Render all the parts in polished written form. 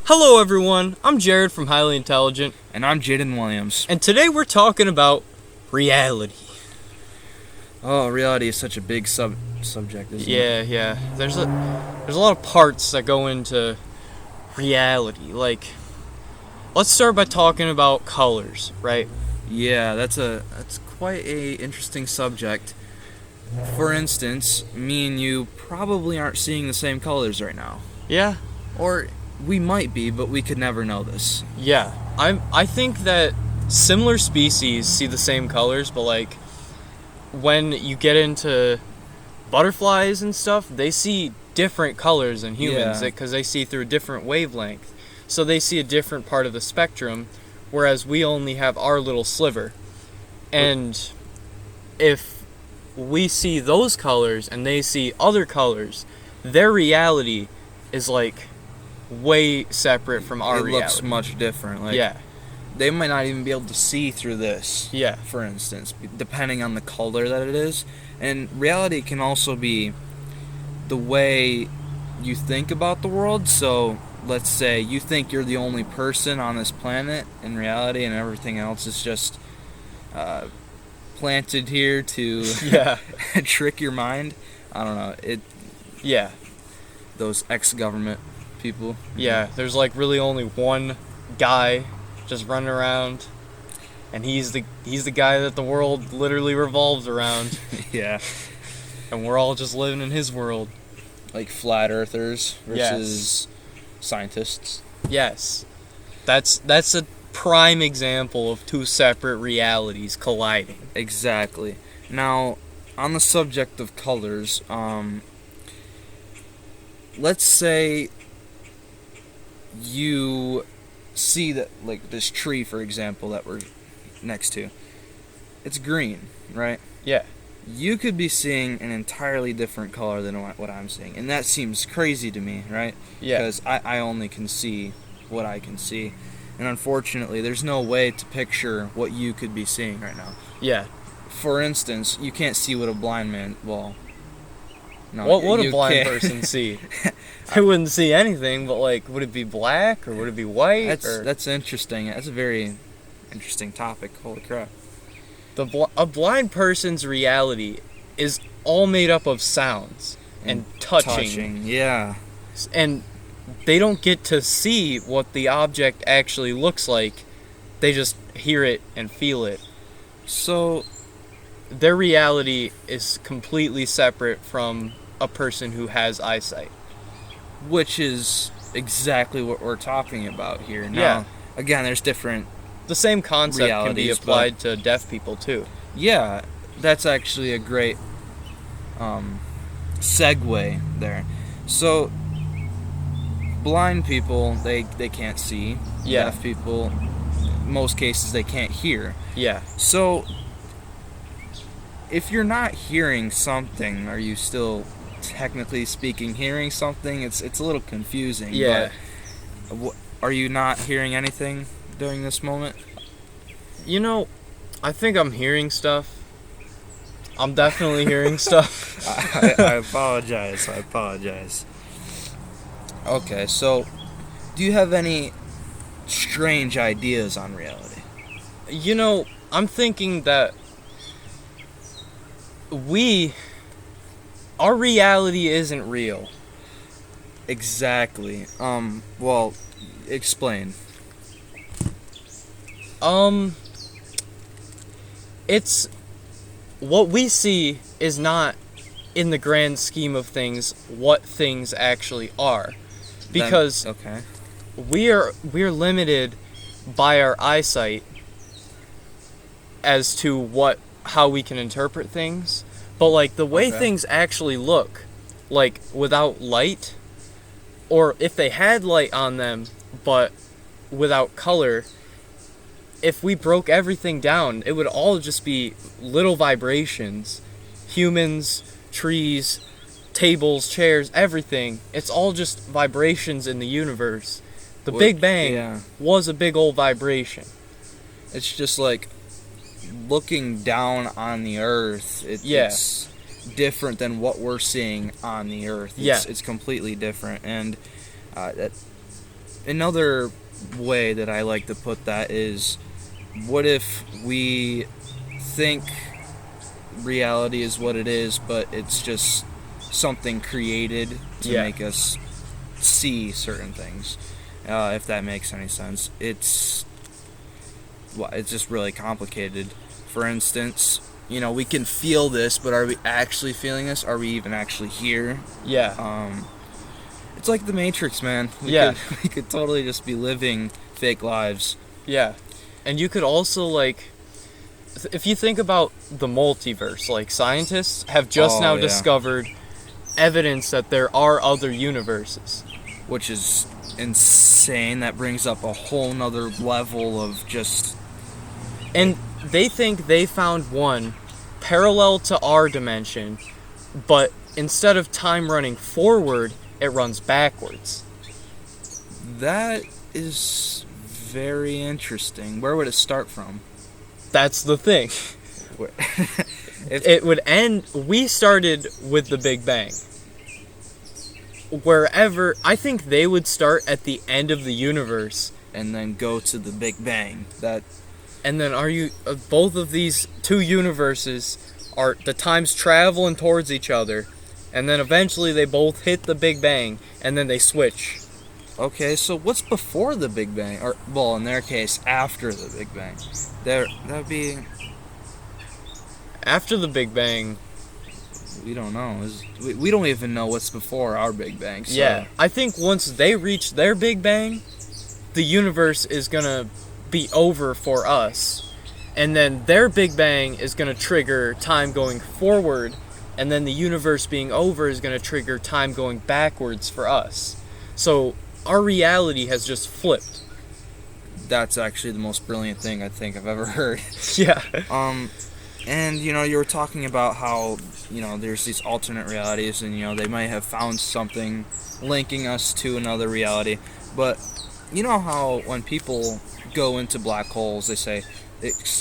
Hello everyone, I'm Jared from Highly Intelligent. And I'm Jaiden Williams. And today we're talking about reality. Oh, reality is such a big subject, isn't it? Yeah. There's a lot of parts that go into reality. Like, let's start by talking about colors, right? Yeah, that's quite a interesting subject. For instance, me and you probably aren't seeing the same colors right now. Yeah. Or we might be, but we could never know this. Yeah. I think that similar species see the same colors, but like when you get into butterflies and stuff, they see different colors than humans because they see through a different wavelength. So they see a different part of the spectrum, whereas we only have our little sliver. And if we see those colors and they see other colors, their reality is like way separate from our reality. It looks much different. They might not even be able to see through this. Yeah. For instance, depending on the color that it is. And reality can also be the way you think about the world. So let's say you think you're the only person on this planet in reality, and everything else is just planted here to trick your mind. I don't know. Yeah. Those ex-government people. Yeah, there's like really only one guy just running around, and he's the guy that the world literally revolves around. Yeah. And we're all just living in his world. Like flat earthers versus scientists. Yes. That's a prime example of two separate realities colliding. Exactly. Now, on the subject of colors, let's say you see that, like, this tree, for example, that we're next to, it's green, right? Yeah. You could be seeing an entirely different color than what I'm seeing, and that seems crazy to me, right? Yeah. Because I only can see what I can see, and unfortunately, there's no way to picture what you could be seeing right now. Yeah. For instance, you can't see what a blind man, well... No, what would a blind can't. person see? They wouldn't see anything, but like, would it be black or would it be white? That's interesting. That's a very interesting topic. Holy crap! A blind person's reality is all made up of sounds and touching. Yeah. And they don't get to see what the object actually looks like. They just hear it and feel it. So their reality is completely separate from a person who has eyesight. Which is exactly what we're talking about here. Now, yeah. Again, there's different The same concept can be applied to deaf people, too. Yeah, that's actually a great segue there. So, blind people, they can't see. Yeah. Deaf people, in most cases, they can't hear. Yeah. So, if you're not hearing something, are you still, technically speaking, hearing something? It's a little confusing. Yeah. But are you not hearing anything during this moment? You know, I think I'm hearing stuff. I'm definitely hearing stuff. I apologize. Okay, so do you have any strange ideas on reality? You know, I'm thinking that our reality isn't real. Exactly. Well, explain. It's what we see is not, in the grand scheme of things, what things actually are, because we're limited by our eyesight as to how we can interpret things. But like the way things actually look, like without light, or if they had light on them but without color, if we broke everything down, it would all just be little vibrations. Humans, trees, tables, chairs, everything. It's all just vibrations in the universe. The Big Bang was a big old vibration. It's just like looking down on the earth. It's different than what we're seeing on the earth. It's completely different, and another way that I like to put that is, what if we think reality is what it is, but it's just something created to make us see certain things, if that makes any sense. It's just really complicated. For instance, we can feel this, but are we actually feeling this? Are we even actually here? Yeah. It's like the Matrix, man. We could totally just be living fake lives. Yeah. And you could also, like, if you think about the multiverse, like, scientists have just now discovered evidence that there are other universes. Which is insane. That brings up a whole nother level of just... And they think they found one parallel to our dimension, but instead of time running forward, it runs backwards. That is very interesting. Where would it start from? That's the thing. It would end... We started with the Big Bang. Wherever... I think they would start at the end of the universe. And then go to the Big Bang. And then both of these two universes are... The times traveling towards each other. And then eventually they both hit the Big Bang. And then they switch. Okay, so what's before the Big Bang? Or, well, in their case, after the Big Bang. That'd be... After the Big Bang... We don't know. We don't even know what's before our Big Bang. So. Yeah, I think once they reach their Big Bang, the universe is going to be over for us. And then their Big Bang is going to trigger time going forward. And then the universe being over is going to trigger time going backwards for us. So our reality has just flipped. That's actually the most brilliant thing I think I've ever heard. Yeah. And, you were talking about how, there's these alternate realities and, they might have found something linking us to another reality. But you know how when people go into black holes, they say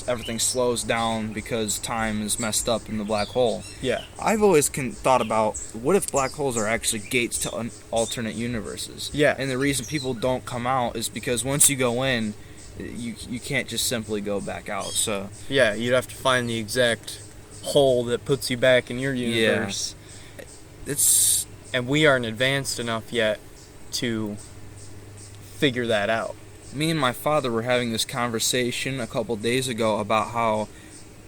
everything slows down because time is messed up in the black hole. Yeah. I've always thought about, what if black holes are actually gates to alternate universes? Yeah. And the reason people don't come out is because once you go in, you can't just simply go back out. So yeah, you'd have to find the exact hole that puts you back in your universe. Yeah. And we aren't advanced enough yet to figure that out. Me and my father were having this conversation a couple days ago about how,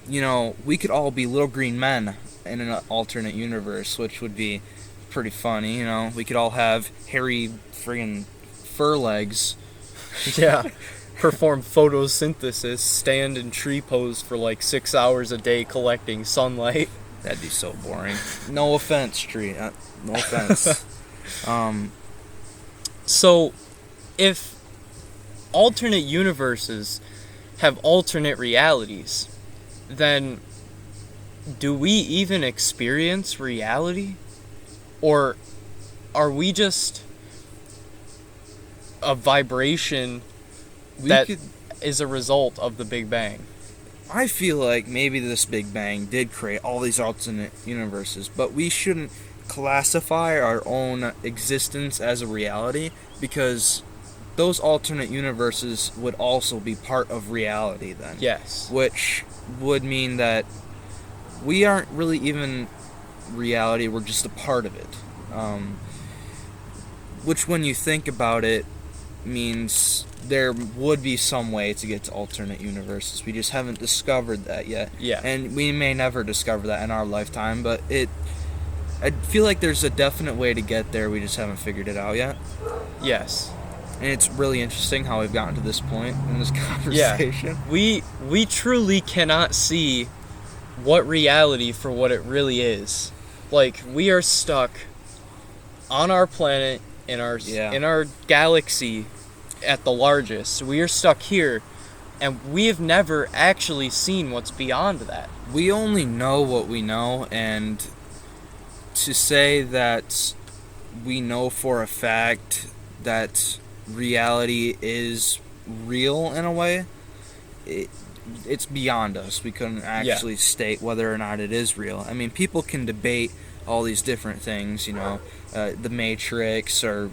we could all be little green men in an alternate universe, which would be pretty funny. We could all have hairy friggin' fur legs. Yeah. Perform photosynthesis, stand in tree pose for like 6 hours a day collecting sunlight. That'd be so boring. No offense, tree. No offense. So, if alternate universes have alternate realities, then do we even experience reality? Or are we just a vibration that is a result of the Big Bang? I feel like maybe this Big Bang did create all these alternate universes, but we shouldn't classify our own existence as a reality, because those alternate universes would also be part of reality then. Yes. Which would mean that we aren't really even reality, we're just a part of it. Which, when you think about it, means there would be some way to get to alternate universes. We just haven't discovered that yet. Yeah. And we may never discover that in our lifetime, but I feel like there's a definite way to get there. We just haven't figured it out yet. Yes. And it's really interesting how we've gotten to this point in this conversation. Yeah. We truly cannot see what reality for what it really is. Like, we are stuck on our planet, in our galaxy at the largest. We are stuck here, and we have never actually seen what's beyond that. We only know what we know, and to say that we know for a fact that reality is real in a way, it's beyond us. We couldn't actually state whether or not it is real. I mean, people can debate all these different things, the Matrix, or,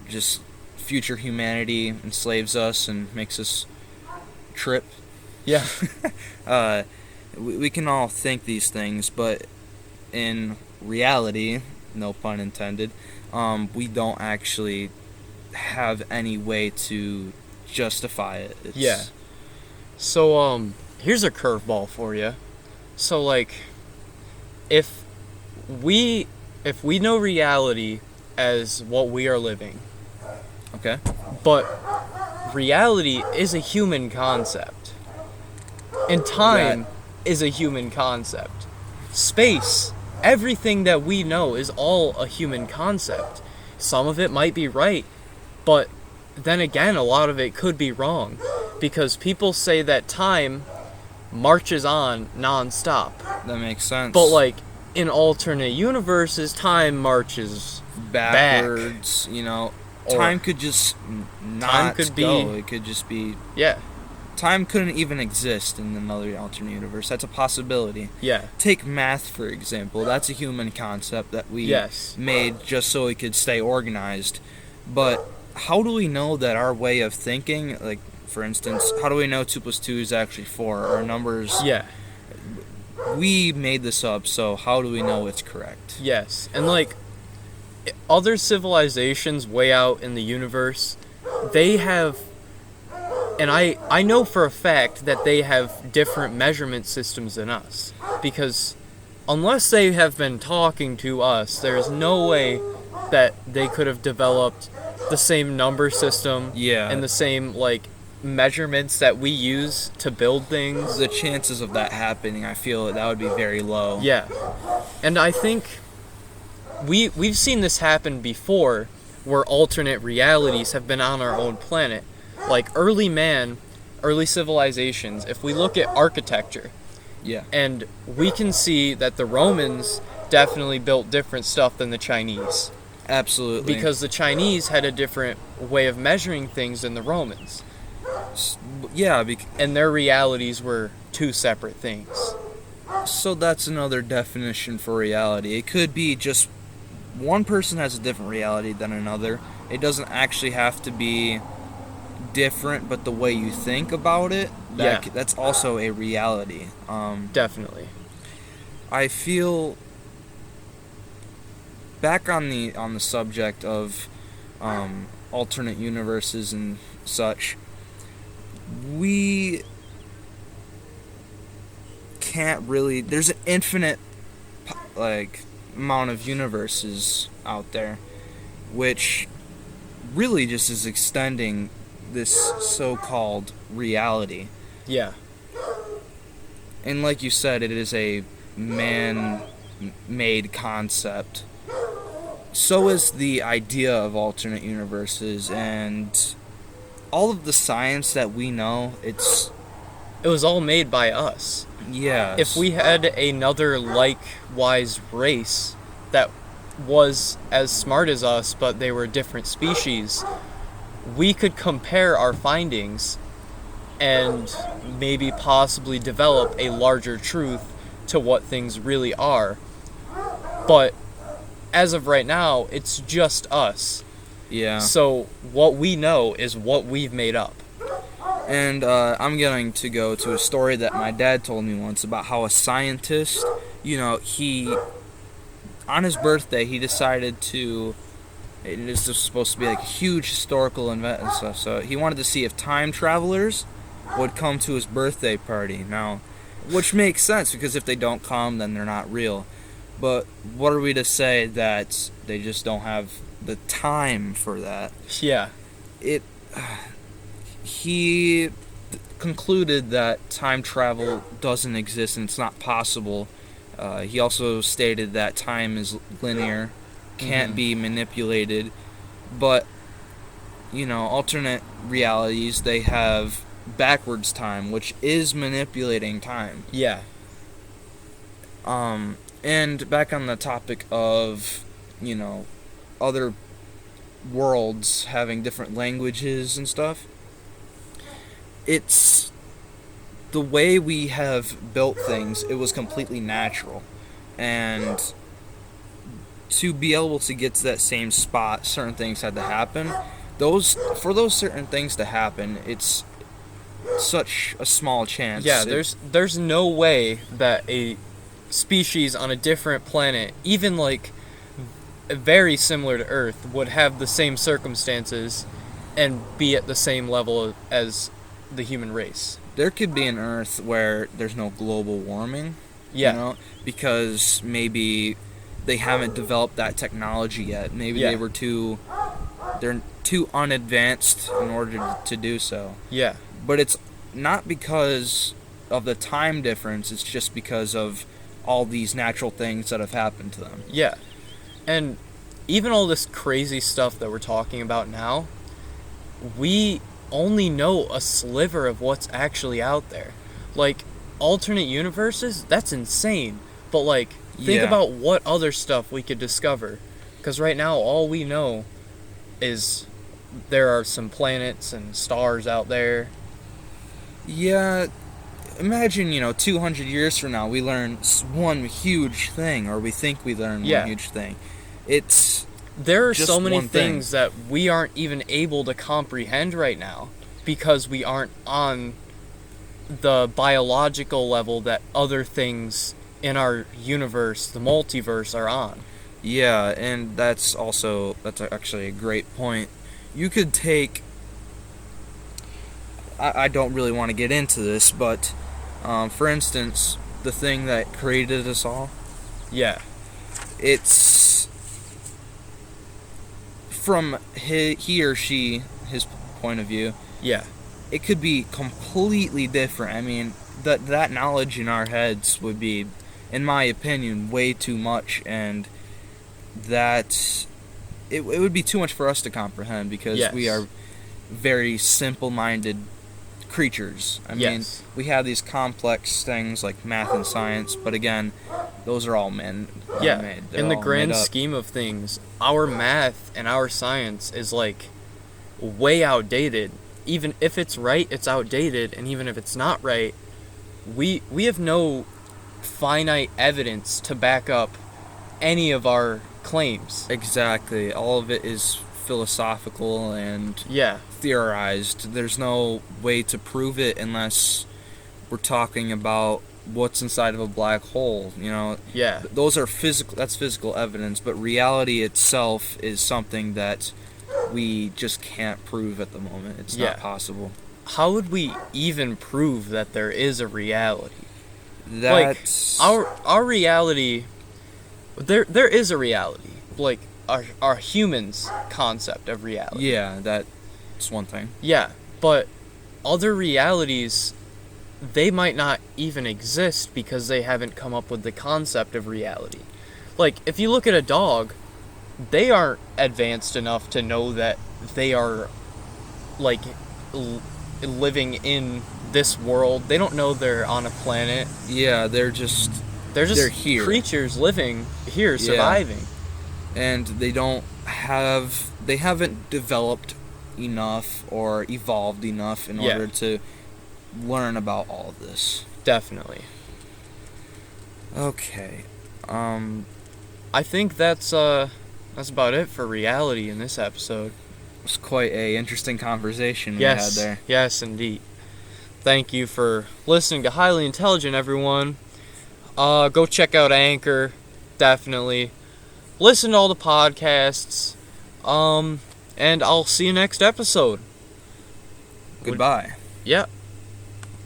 just future humanity enslaves us and makes us trip. Yeah. We can all think these things, but in reality, no pun intended, we don't actually have any way to justify it. Yeah. So, here's a curveball for you. So, like, if we know reality as what we are living, Okay. but reality is a human concept, and time is a human concept. Space, everything that we know is all a human concept. Some of it might be right, but then again, a lot of it could be wrong, because people say that time marches on nonstop. That makes sense. But like in alternate universes, time marches backwards, Or time could just not time could go. be- It could just be Yeah, time couldn't even exist in another alternate universe. That's a possibility. yeah, Take math, for example. That's a human concept that we yes, made just so we could stay organized. But how do we know that our way of thinking, like, for instance, how do we know 2 + 2 is actually 4? Our numbers, yeah, we made this up, so how do we know it's correct? yes. And like other civilizations way out in the universe, they have, and I know for a fact that they have different measurement systems than us, because unless they have been talking to us, there's no way that they could have developed the same number system Yeah. and the same like measurements that we use to build things. The chances of that happening, I feel that would be very low. Yeah. And I think we've seen this happen before, where alternate realities have been on our own planet. Like early civilizations, if we look at architecture, Yeah. and we can see that the Romans definitely built different stuff than the Chinese, Absolutely. because the Chinese had a different way of measuring things than the Romans, Yeah, and their realities were two separate things. so that's another definition for reality. It could be just one person has a different reality than another. It doesn't actually have to be different, but the way you think about it, that's also a reality. Definitely. I feel back on the subject of alternate universes and such. We can't really. There's an infinite amount of universes out there, which really just is extending this so-called reality. Yeah. And like you said, it is a man-made concept. So is the idea of alternate universes, and all of the science that we know. It was all made by us. Yeah. If we had another likewise race that was as smart as us, but they were different species, we could compare our findings and maybe possibly develop a larger truth to what things really are. But as of right now, it's just us. Yeah. So what we know is what we've made up. And I'm going to go to a story that my dad told me once about how a scientist, he, on his birthday, he decided to, this was supposed to be like a huge historical event and stuff, so he wanted to see if time travelers would come to his birthday party. Now, which makes sense, because if they don't come, then they're not real. But what are we to say that they just don't have the time for that? Yeah. He concluded that time travel doesn't exist and it's not possible. He also stated that time is linear, can't be manipulated. But, alternate realities, they have backwards time, which is manipulating time. Yeah. And back on the topic of, other worlds having different languages and stuff, it's the way we have built things. It was completely natural, and to be able to get to that same spot, certain things had to happen. for those certain things to happen, it's such a small chance. Yeah, there's no way that a species on a different planet, even like very similar to Earth, would have the same circumstances and be at the same level as the human race. There could be an Earth where there's no global warming. Yeah. You know, because maybe they haven't developed that technology yet. Maybe Yeah. they're too unadvanced in order to do so. Yeah. But it's not because of the time difference, it's just because of all these natural things that have happened to them. Yeah. And even all this crazy stuff that we're talking about now, we only know a sliver of what's actually out there. Like, alternate universes, that's insane. But, like, think Yeah. about what other stuff we could discover. Because right now, all we know is there are some planets and stars out there. Yeah, imagine, 200 years from now, we learn one huge thing, or we think we learn Yeah. one huge thing. It's There are just so many one thing. things that we aren't even able to comprehend right now because we aren't on the biological level that other things in our universe, the multiverse, are on. Yeah, and that's actually a great point. You could take, I don't really want to get into this, but for instance, the thing that created us all, Yeah. it's from he or she, his point of view, Yeah. it could be completely different. I mean, that knowledge in our heads would be, in my opinion, way too much, and that it would be too much for us to comprehend because Yes. we are very simple-minded creatures. I mean, Yes. we have these complex things like math and science, but again, those are all Yeah. man-made. In the grand scheme of things, our math and our science is like way outdated. Even if it's right, it's outdated, and even if it's not right, we have no finite evidence to back up any of our claims. Exactly. All of it is philosophical and Yeah. theorized. There's no way to prove it unless we're talking about what's inside of a black hole. Yeah. Those are physical. That's physical evidence, but reality itself is something that we just can't prove at the moment. It's Yeah. not possible. How would we even prove that there is a reality? That's Our reality, there is a reality. Like our humans' concept of reality. yeah, that's one thing. Yeah, but other realities, they might not even exist because they haven't come up with the concept of reality. Like, if you look at a dog, they aren't advanced enough to know that they are, like, living in this world. They don't know they're on a planet. Yeah, they're just They're just here. creatures living here, Yeah. surviving. and they haven't developed enough or evolved enough in Yeah. order to learn about all of this. Definitely. Okay. I think that's about it for reality in this episode. It was quite a interesting conversation we Yes, had there. yes, indeed. Thank you for listening to Highly Intelligent, everyone. Go check out Anchor, definitely. Listen to all the podcasts. And I'll see you next episode. Goodbye. Yeah.